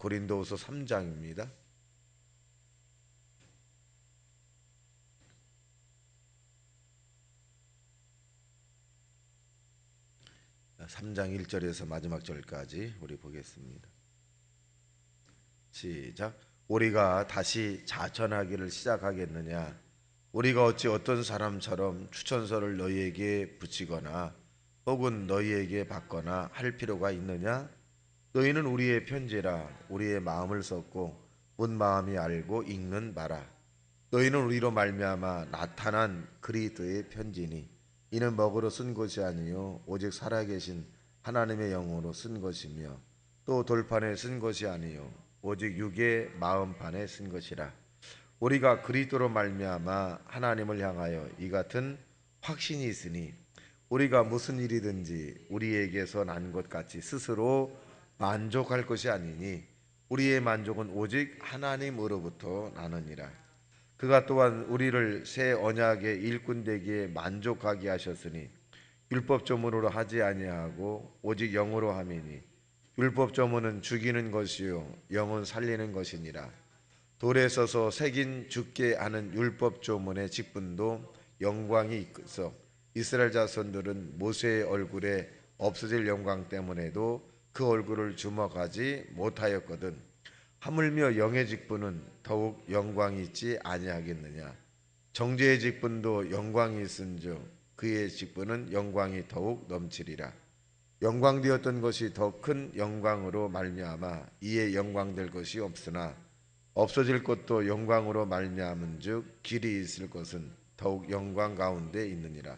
고린도후서 3장입니다. 3장 1절에서 마지막 절까지 우리 보겠습니다. 시작. 우리가 다시 자천하기를 시작하겠느냐? 우리가 어찌 어떤 사람처럼 추천서를 너희에게 붙이거나 혹은 너희에게 받거나 할 필요가 있느냐? 너희는 우리의 편지라 우리의 마음을 썼고 온 마음이 알고 읽는 바라. 너희는 우리로 말미암아 나타난 그리스도의 편지니 이는 먹으로 쓴 것이 아니요 오직 살아계신 하나님의 영으로 쓴 것이며 또 돌판에 쓴 것이 아니요 오직 육의 마음판에 쓴 것이라. 우리가 그리스도로 말미암아 하나님을 향하여 이 같은 확신이 있으니 우리가 무슨 일이든지 우리에게서 난 것 같이 스스로 만족할 것이 아니니 우리의 만족은 오직 하나님으로부터 나느니라. 그가 또한 우리를 새 언약의 일꾼 되기에 만족하게 하셨으니 율법조문으로 하지 아니하고 오직 영으로 함이니 율법조문은 죽이는 것이요 영은 살리는 것이니라. 돌에 서서 새긴 죽게 하는 율법조문의 직분도 영광이 있어 이스라엘 자손들은 모세의 얼굴에 없어질 영광 때문에도 그 얼굴을 주목하지 못하였거든. 하물며 영의 직분은 더욱 영광이 있지 아니하겠느냐? 정죄의 직분도 영광이 있은즉 그의 직분은 영광이 더욱 넘치리라. 영광되었던 것이 더 큰 영광으로 말미암아 이에 영광될 것이 없으나 없어질 것도 영광으로 말미암은즉 길이 있을 것은 더욱 영광 가운데 있느니라.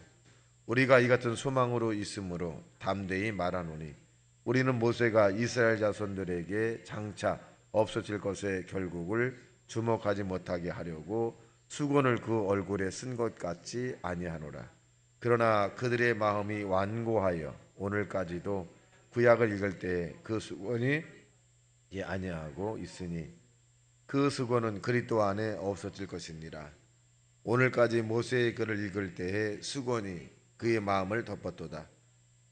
우리가 이 같은 소망으로 있으므로 담대히 말하노니 우리는 모세가 이스라엘 자손들에게 장차 없어질 것의 결국을 주목하지 못하게 하려고 수건을 그 얼굴에 쓴 것 같지 아니하노라. 그러나 그들의 마음이 완고하여 오늘까지도 구약을 읽을 때 그 수건이 아니하고 있으니 그 수건은 그리스도 안에 없어질 것이니라. 오늘까지 모세의 글을 읽을 때에 수건이 그의 마음을 덮었도다.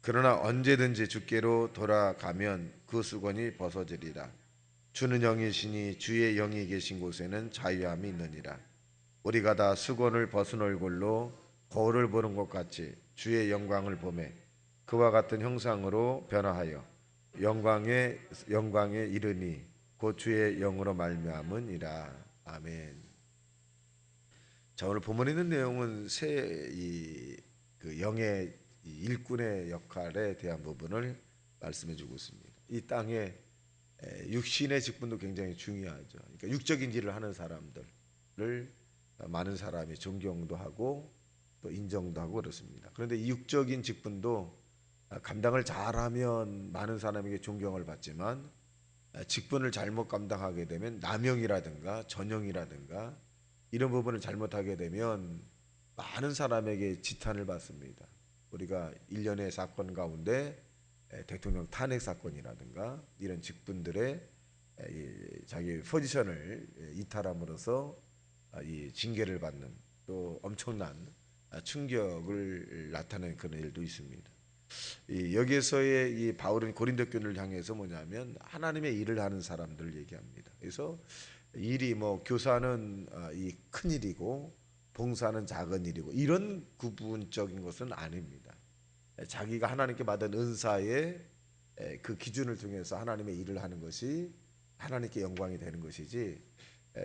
그러나 언제든지 주께로 돌아가면 그 수건이 벗어지리라. 주는 영이시니 주의 영이 계신 곳에는 자유함이 있느니라. 우리가 다 수건을 벗은 얼굴로 거울을 보는 것 같이 주의 영광을 보매 그와 같은 형상으로 변화하여 영광에 이르니 곧 주의 영으로 말미암으니라. 아멘. 자, 오늘 본문에 있는 내용은 그 영의 일꾼의 역할에 대한 부분을 말씀해 주고 있습니다. 이 땅에 육신의 직분도 굉장히 중요하죠. 그러니까 육적인 일을 하는 사람들을 많은 사람이 존경도 하고 또 인정도 하고 그렇습니다. 그런데 이 육적인 직분도 감당을 잘하면 많은 사람에게 존경을 받지만 직분을 잘못 감당하게 되면 남용이라든가 전용이라든가 이런 부분을 잘못하게 되면 많은 사람에게 지탄을 받습니다. 우리가 일련의 사건 가운데 대통령 탄핵 사건이라든가 이런 직분들의 자기 포지션을 이탈함으로써 이 징계를 받는 또 엄청난 충격을 나타내는 그런 일도 있습니다. 여기에서의 이 바울은 고린도 교인을 향해서 뭐냐면 하나님의 일을 하는 사람들을 얘기합니다. 그래서 일이 뭐 교사는 이 큰 일이고 봉사는 작은 일이고 이런 구분적인 것은 아닙니다. 자기가 하나님께 받은 은사의 그 기준을 통해서 하나님의 일을 하는 것이 하나님께 영광이 되는 것이지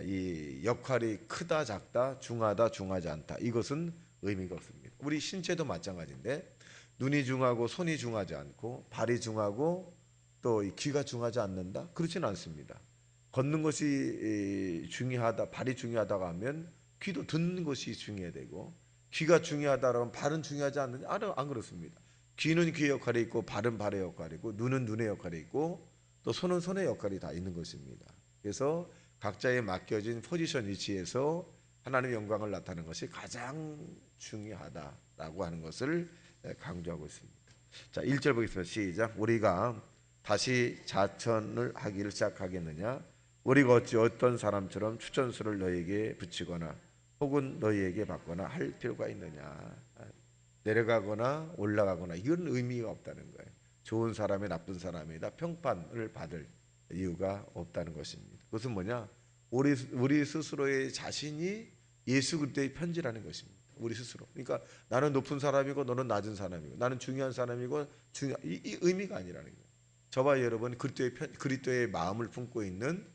이 역할이 크다 작다 중하다 중하지 않다 이것은 의미가 없습니다. 우리 신체도 마찬가지인데 눈이 중하고 손이 중하지 않고 발이 중하고 또 귀가 중하지 않는다? 그렇지는 않습니다. 걷는 것이 중요하다, 발이 중요하다고 하면 귀도 듣는 것이 중요해야 되고 귀가 중요하다면 발은 중요하지 않느냐? 안 그렇습니다. 귀는 귀의 역할이 있고 발은 발의 역할이 있고 눈은 눈의 역할이 있고 또 손은 손의 역할이 다 있는 것입니다. 그래서 각자의 맡겨진 포지션 위치에서 하나님의 영광을 나타내는 것이 가장 중요하다라고 하는 것을 강조하고 있습니다. 자, 1절 보겠습니다. 시작. 우리가 다시 자천을 하기를 시작하겠느냐? 우리가 어찌 어떤 사람처럼 추천서를 너희에게 붙이거나 혹은 너희에게 받거나 할 필요가 있느냐? 내려가거나 올라가거나 이건 의미가 없다는 거예요. 좋은 사람이 나쁜 사람이다 평판을 받을 이유가 없다는 것입니다. 그것은 뭐냐? 우리 스스로의 자신이 예수 그리스도의 편지라는 것입니다. 우리 스스로. 그러니까 나는 높은 사람이고 너는 낮은 사람이고 나는 중요한 사람이고 이 의미가 아니라는 거예요. 저와 여러분 그리스도의 마음을 품고 있는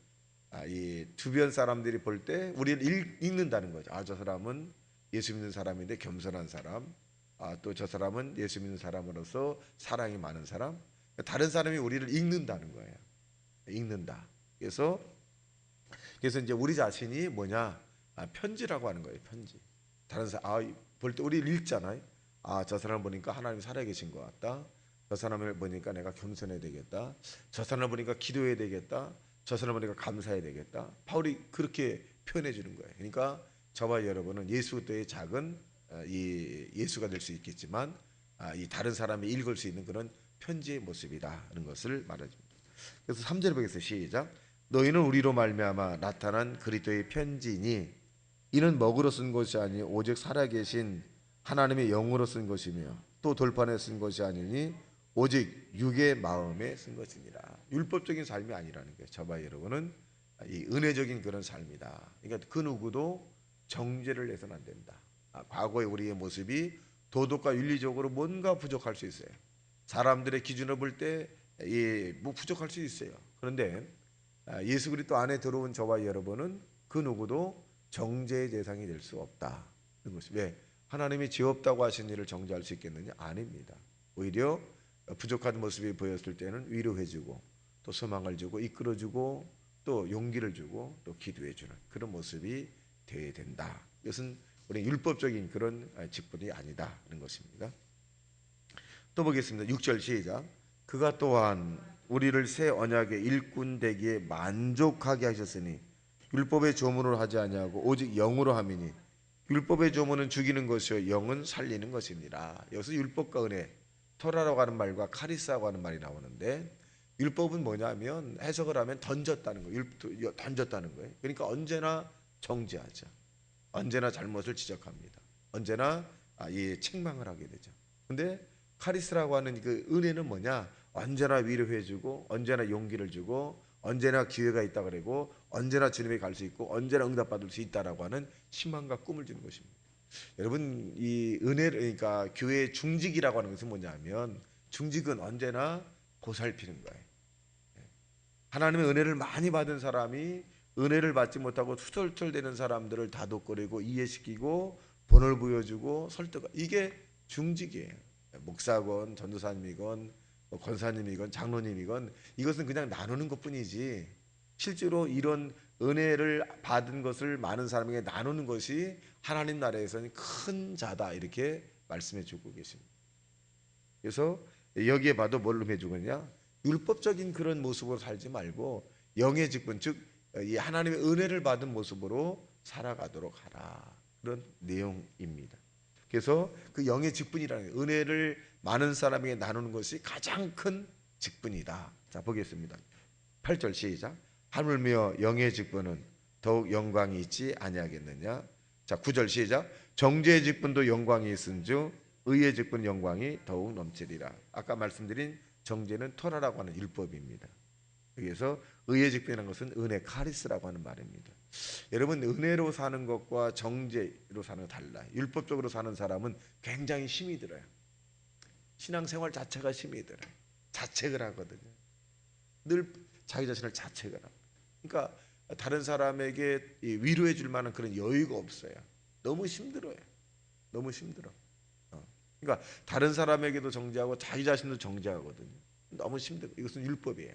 이 주변 사람들이 볼 때 우리를 읽는다는 거죠. 저 사람은 예수 믿는 사람인데 겸손한 사람. 또 저 사람은 예수 믿는 사람으로서 사랑이 많은 사람. 다른 사람이 우리를 읽는다는 거예요. 읽는다. 그래서 이제 우리 자신이 뭐냐? 편지라고 하는 거예요. 편지. 다른 사람 볼 때 우리 읽잖아요. 저 사람 보니까 하나님 살아계신 것 같다. 저 사람을 보니까 내가 겸손해야 되겠다. 저 사람을 보니까 기도해야 되겠다. 저 사람을 보니까 감사해야 되겠다. 바울이 그렇게 표현해 주는 거예요. 그러니까 저와 여러분은 예수 그리스도의 작은 이 예수가 될 수 있겠지만 이 다른 사람이 읽을 수 있는 그런 편지의 모습이다는 것을 말해줍니다. 그래서 3절 보겠습니다. 시작. 너희는 우리로 말미암아 나타난 그리스도의 편지니 이는 먹으로 쓴 것이 아니 오직 살아계신 하나님의 영으로 쓴 것이며 또 돌판에 쓴 것이 아니니 오직 육의 마음에 쓴 것이니라. 율법적인 삶이 아니라는 거예요. 저와 여러분은 이 은혜적인 그런 삶이다. 그러니까 그 누구도 정죄를 내서는 안 된다. 과거의 우리의 모습이 도덕과 윤리적으로 뭔가 부족할 수 있어요. 사람들의 기준을 볼 때 뭐 부족할 수 있어요. 그런데 예수 그리스도 안에 들어온 저와 여러분은 그 누구도 정죄의 대상이 될 수 없다. 왜? 하나님이 죄 없다고 하신 일을 정죄할 수 있겠느냐? 아닙니다. 오히려 부족한 모습이 보였을 때는 위로해주고 또 소망을 주고 이끌어주고 또 용기를 주고 또 기도해주는 그런 모습이 되어야 된다. 이것은 우리 율법적인 그런 직분이 아니다는 것입니다. 또 보겠습니다. 6절 시작. 그가 또한 우리를 새 언약의 일꾼 되기에 만족하게 하셨으니 율법의 조문을 하지 아니하고 오직 영으로 함이니 율법의 조문은 죽이는 것이요 영은 살리는 것입니다. 여기서 율법과 은혜, 토라라고 하는 말과 카리스라고 하는 말이 나오는데 율법은 뭐냐면 해석을 하면 던졌다는 거예요. 던졌다는 거예요. 그러니까 언제나 정죄하죠. 언제나 잘못을 지적합니다. 언제나 책망을 하게 되죠. 근데 카리스라고 하는 그 은혜는 뭐냐? 언제나 위로해주고 언제나 용기를 주고 언제나 기회가 있다 그러고 언제나 주님에 갈 수 있고 언제나 응답받을 수 있다라고 하는 희망과 꿈을 주는 것입니다. 여러분 이 은혜를 그러니까 교회의 중직이라고 하는 것은 뭐냐면 중직은 언제나 보살피는 거예요. 하나님의 은혜를 많이 받은 사람이 은혜를 받지 못하고 투덜투덜대는 사람들을 다독거리고 이해시키고 본을 보여주고 설득 이게 중직이에요. 목사건 전도사님이건 권사님이건 장로님이건 이것은 그냥 나누는 것뿐이지 실제로 이런 은혜를 받은 것을 많은 사람에게 나누는 것이 하나님 나라에서는 큰 자다 이렇게 말씀해 주고 계십니다. 그래서 여기에 봐도 뭘로 해주느냐 율법적인 그런 모습으로 살지 말고 영의 직분 즉 이 하나님의 은혜를 받은 모습으로 살아가도록 하라 그런 내용입니다. 그래서 그 영의 직분이라는 은혜를 많은 사람에게 나누는 것이 가장 큰 직분이다. 자 보겠습니다. 8절 시작. 하물며 영의 직분은 더욱 영광이 있지 아니하겠느냐. 자 9절 시작. 정죄의 직분도 영광이 있은즉 의의 직분 영광이 더욱 넘치리라. 아까 말씀드린 정죄는 토라라고 하는 율법입니다. 그래서 의의 직분이라는 것은 은혜 카리스라고 하는 말입니다. 여러분 은혜로 사는 것과 정죄로 사는 것 달라요. 율법적으로 사는 사람은 굉장히 힘이 들어요. 신앙생활 자체가 힘이 들어요. 자책을 하거든요. 늘 자기 자신을 자책을 합니다. 그러니까 다른 사람에게 위로해 줄 만한 그런 여유가 없어요. 너무 힘들어요. 너무 힘들어. 그러니까 다른 사람에게도 정죄하고 자기 자신도 정죄하거든요. 너무 힘들어. 이것은 율법이에요.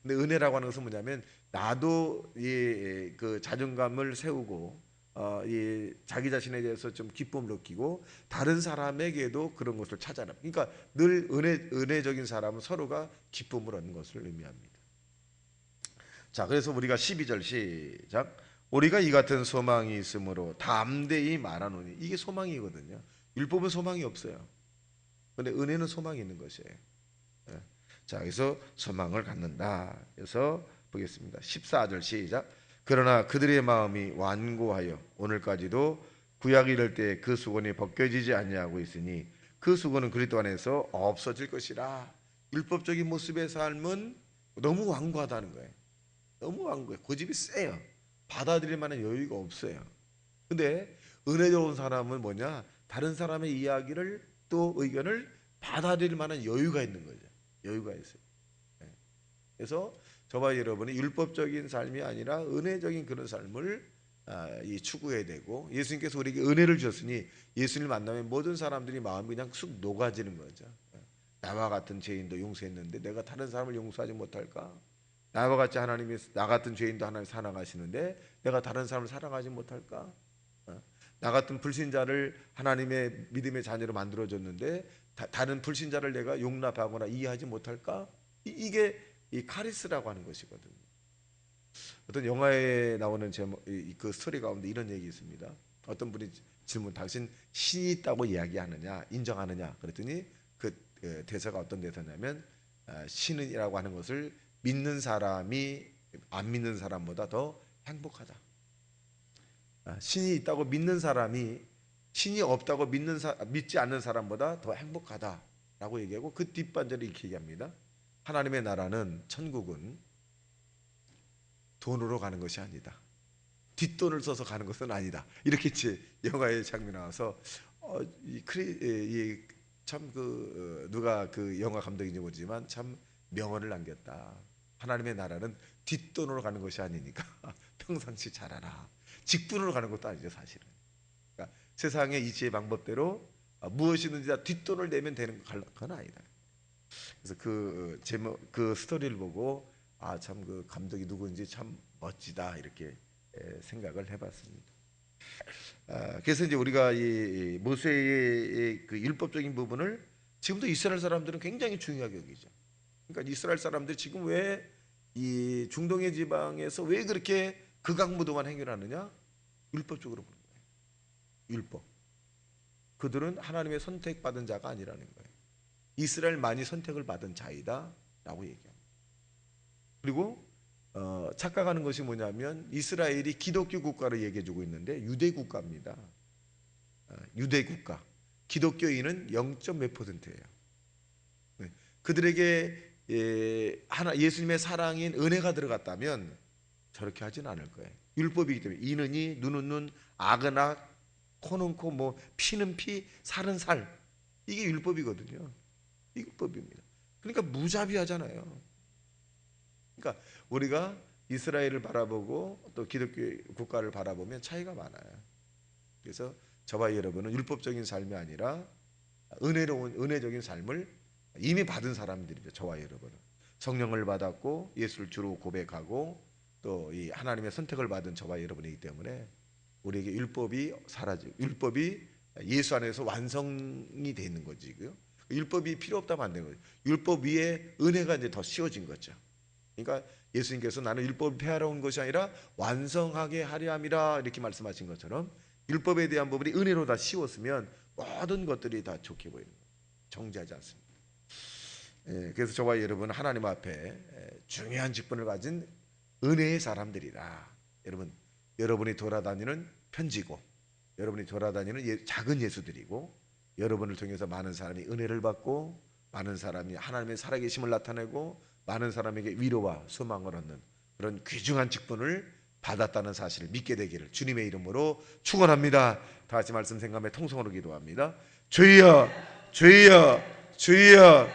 근데 은혜라고 하는 것은 뭐냐면 나도 그 자존감을 세우고 자기 자신에 대해서 좀 기쁨을 느끼고 다른 사람에게도 그런 것을 찾아라. 그러니까 늘 은혜적인 사람은 서로가 기쁨을 얻는 것을 의미합니다. 자, 그래서 우리가 12절 시작. 우리가 이 같은 소망이 있으므로 담대히 말하노니 이게 소망이거든요. 율법은 소망이 없어요. 근데 은혜는 소망이 있는 것이에요. 자, 그래서 소망을 갖는다. 그래서 보겠습니다. 14절 시작. 그러나 그들의 마음이 완고하여 오늘까지도 구약이 이를 때 그 수건이 벗겨지지 아니하고 있으니 그 수건은 그리스도 안에서 없어질 것이라. 율법적인 모습의 삶은 너무 완고하다는 거예요. 너무 완고해. 고집이 세요. 받아들일 만한 여유가 없어요. 근데 은혜로운 사람은 뭐냐? 다른 사람의 이야기를 또 의견을 받아들일 만한 여유가 있는 거죠. 여유가 있어요. 예. 그래서 저와 여러분이 율법적인 삶이 아니라 은혜적인 그런 삶을 이 추구해야 되고, 예수님께서 우리에게 은혜를 주셨으니 예수님을 만나면 모든 사람들이 마음이 그냥 쑥 녹아지는 거죠. 나와 같은 죄인도 용서했는데 내가 다른 사람을 용서하지 못할까? 나와 같이 하나님이 나 같은 죄인도 하나님 사랑하시는데 내가 다른 사람을 사랑하지 못할까? 나 같은 불신자를 하나님의 믿음의 자녀로 만들어줬는데 다른 불신자를 내가 용납하거나 이해하지 못할까? 이게 이 카리스라고 하는 것이거든요. 어떤 영화에 나오는 제목, 그 스토리 가운데 이런 얘기 있습니다. 어떤 분이 질문, 당신 신이 있다고 이야기하느냐, 인정하느냐? 그랬더니 그 대사가 어떤 대사냐면, 신이라고 하는 것을 믿는 사람이 안 믿는 사람보다 더 행복하다. 신이 있다고 믿는 사람이 신이 없다고 믿지 않는 사람보다 더 행복하다라고 얘기하고, 그 뒷반절을 이렇게 얘기합니다. 하나님의 나라는, 천국은 돈으로 가는 것이 아니다. 뒷돈을 써서 가는 것은 아니다. 이렇게 제 영화의 장면이 나와서 참 누가 그 영화 감독인지 모르지만 참 명언을 남겼다. 하나님의 나라는 뒷돈으로 가는 것이 아니니까 평상시 잘하라. 직분으로 가는 것도 아니죠, 사실은. 그러니까 세상의 이치의 방법대로 무엇이든지 다 뒷돈을 내면 되는 건 아니다. 그래서 그 제목, 그 스토리를 보고 참 그 감독이 누구인지 참 멋지다, 이렇게 생각을 해봤습니다. 그래서 이제 우리가 이 모세의 그 율법적인 부분을 지금도 이스라엘 사람들은 굉장히 중요하게 여기죠. 그러니까 이스라엘 사람들이 지금 왜 이 중동의 지방에서 왜 그렇게 극악무도한 행위를 하느냐? 율법적으로 보는 거예요. 율법. 그들은 하나님의 선택받은 자가 아니라는 거예요. 이스라엘만이 선택을 받은 자이다라고 얘기합니다. 그리고 착각하는 것이 뭐냐면, 이스라엘이 기독교 국가를 얘기해주고 있는데 유대 국가입니다. 유대 국가. 기독교인은 0. 몇 %예요. 그들에게 예수님의 사랑인 은혜가 들어갔다면 저렇게 하진 않을 거예요. 율법이기 때문에 이는 이, 눈은 눈, 악은 악, 코는 코, 뭐 피는 피, 살은 살. 이게 율법이거든요. 이 율법입니다. 그러니까 무자비하잖아요. 그러니까 우리가 이스라엘을 바라보고 또 기독교 국가를 바라보면 차이가 많아요. 그래서 저와 여러분은 율법적인 삶이 아니라 은혜적인 삶을 이미 받은 사람들이죠. 저와 여러분은 성령을 받았고 예수를 주로 고백하고 또 이 하나님의 선택을 받은 저와 여러분이기 때문에 우리에게 율법이 사라지고, 율법이 예수 안에서 완성이 되어 있는 거지고요. 율법이 필요 없다면 안 되는 거죠. 율법 위에 은혜가 이제 더 씌워진 거죠. 그러니까 예수님께서 나는 율법을 폐하러 온 것이 아니라 완성하게 하려 함이라, 이렇게 말씀하신 것처럼 율법에 대한 부분이 은혜로 다 씌웠으면 모든 것들이 다 좋게 보이는 거예요. 정죄하지 않습니다. 그래서 저와 여러분 하나님 앞에 중요한 직분을 가진 은혜의 사람들이라. 여러분이 돌아다니는 편지고, 여러분이 돌아다니는 작은 예수들이고, 여러분을 통해서 많은 사람이 은혜를 받고, 많은 사람이 하나님의 살아계심을 나타내고, 많은 사람에게 위로와 소망을 얻는 그런 귀중한 직분을 받았다는 사실을 믿게 되기를 주님의 이름으로 축원합니다. 다 같이 말씀 생각하며 통성으로 기도합니다. 주여, 주여, 주여.